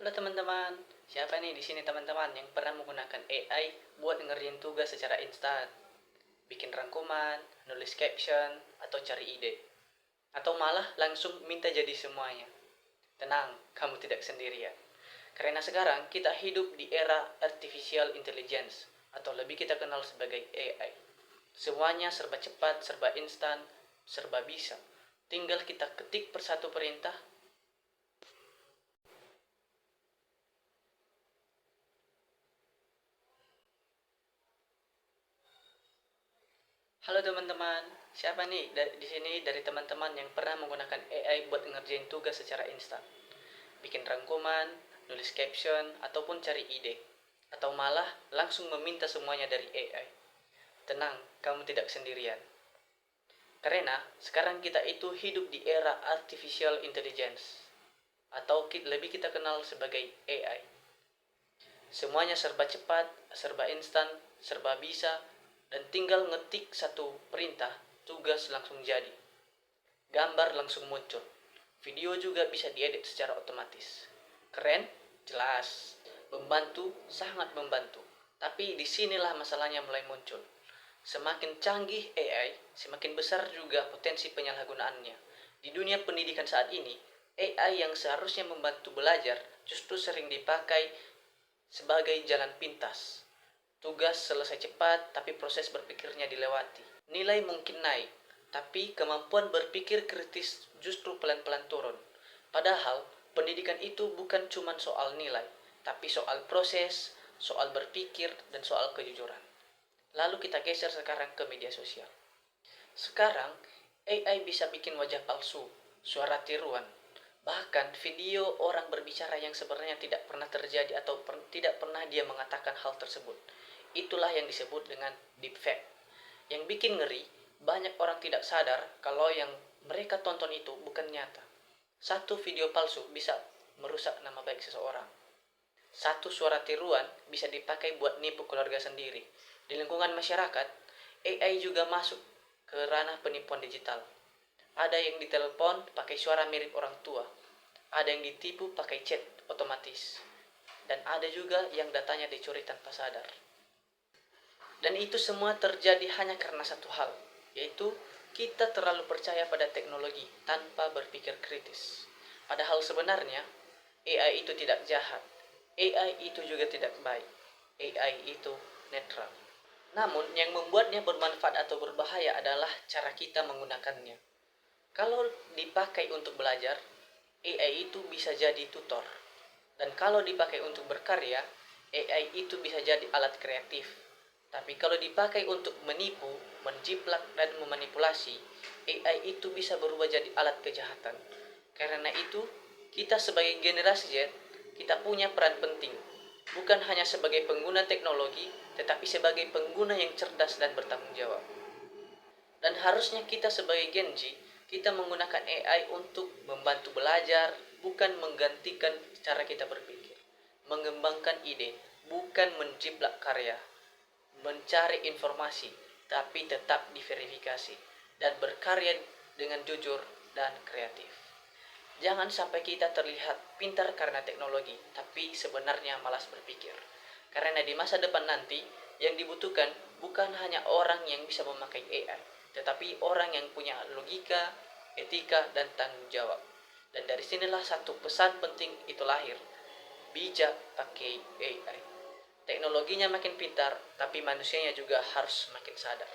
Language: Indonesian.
Halo teman-teman, siapa nih di sini teman-teman yang pernah menggunakan AI buat ngerjain tugas secara instan, bikin rangkuman, nulis caption, atau cari ide, atau malah langsung minta jadi semuanya? Tenang, kamu tidak sendirian. Karena sekarang kita hidup di era artificial intelligence, atau lebih kita kenal sebagai AI. Semuanya serba cepat, serba instan, serba bisa. Tinggal kita ketik persatu perintah. Halo teman-teman, siapa nih di sini dari teman-teman yang pernah menggunakan AI buat ngerjain tugas secara instan? Bikin rangkuman, nulis caption, ataupun cari ide. Atau malah langsung meminta semuanya dari AI. Tenang, kamu tidak sendirian. Karena sekarang kita itu hidup di era artificial intelligence. Atau lebih kita kenal sebagai AI. Semuanya serba cepat, serba instan, serba bisa, dan tinggal ngetik satu perintah, tugas langsung jadi. Gambar langsung muncul. Video juga bisa diedit secara otomatis. Keren? Jelas. Membantu, sangat membantu. Tapi disinilah masalahnya mulai muncul. Semakin canggih AI, semakin besar juga potensi penyalahgunaannya. Di dunia pendidikan saat ini, AI yang seharusnya membantu belajar justru sering dipakai sebagai jalan pintas. Tugas selesai cepat, tapi proses berpikirnya dilewati. Nilai mungkin naik, tapi kemampuan berpikir kritis justru pelan-pelan turun. Padahal, pendidikan itu bukan cuma soal nilai, tapi soal proses, soal berpikir, dan soal kejujuran. Lalu kita geser sekarang ke media sosial. Sekarang, AI bisa bikin wajah palsu, suara tiruan, bahkan video orang berbicara yang sebenarnya tidak pernah terjadi atau tidak pernah dia mengatakan hal tersebut. Itulah yang disebut dengan deepfake. Yang bikin ngeri, banyak orang tidak sadar kalau yang mereka tonton itu bukan nyata. Satu video palsu bisa merusak nama baik seseorang. Satu suara tiruan bisa dipakai buat nipu keluarga sendiri. Di lingkungan masyarakat, AI juga masuk ke ranah penipuan digital. Ada yang ditelepon pakai suara mirip orang tua. Ada yang ditipu pakai chat otomatis. Dan ada juga yang datanya dicuri tanpa sadar. Dan itu semua terjadi hanya karena satu hal, yaitu kita terlalu percaya pada teknologi tanpa berpikir kritis. Padahal sebenarnya AI itu tidak jahat. AI itu juga tidak baik. AI itu netral. Namun yang membuatnya bermanfaat atau berbahaya adalah cara kita menggunakannya. Kalau dipakai untuk belajar, AI itu bisa jadi tutor. Dan kalau dipakai untuk berkarya, AI itu bisa jadi alat kreatif. Tapi kalau dipakai untuk menipu, menjiplak, dan memanipulasi, AI itu bisa berubah jadi alat kejahatan. Karena itu, kita sebagai generasi Z, kita punya peran penting. Bukan hanya sebagai pengguna teknologi, tetapi sebagai pengguna yang cerdas dan bertanggung jawab. Dan harusnya kita sebagai Gen Z, kita menggunakan AI untuk membantu belajar, bukan menggantikan cara kita berpikir. Mengembangkan ide, bukan menjiplak karya. Mencari informasi, tapi tetap diverifikasi. Dan berkarya dengan jujur dan kreatif. Jangan sampai kita terlihat pintar karena teknologi, tapi sebenarnya malas berpikir. Karena di masa depan nanti, yang dibutuhkan bukan hanya orang yang bisa memakai AI, tetapi orang yang punya logika, etika, dan tanggung jawab. Dan dari sinilah satu pesan penting itu lahir. Bijak pakai AI. Teknologinya makin pintar, tapi manusianya juga harus makin sadar.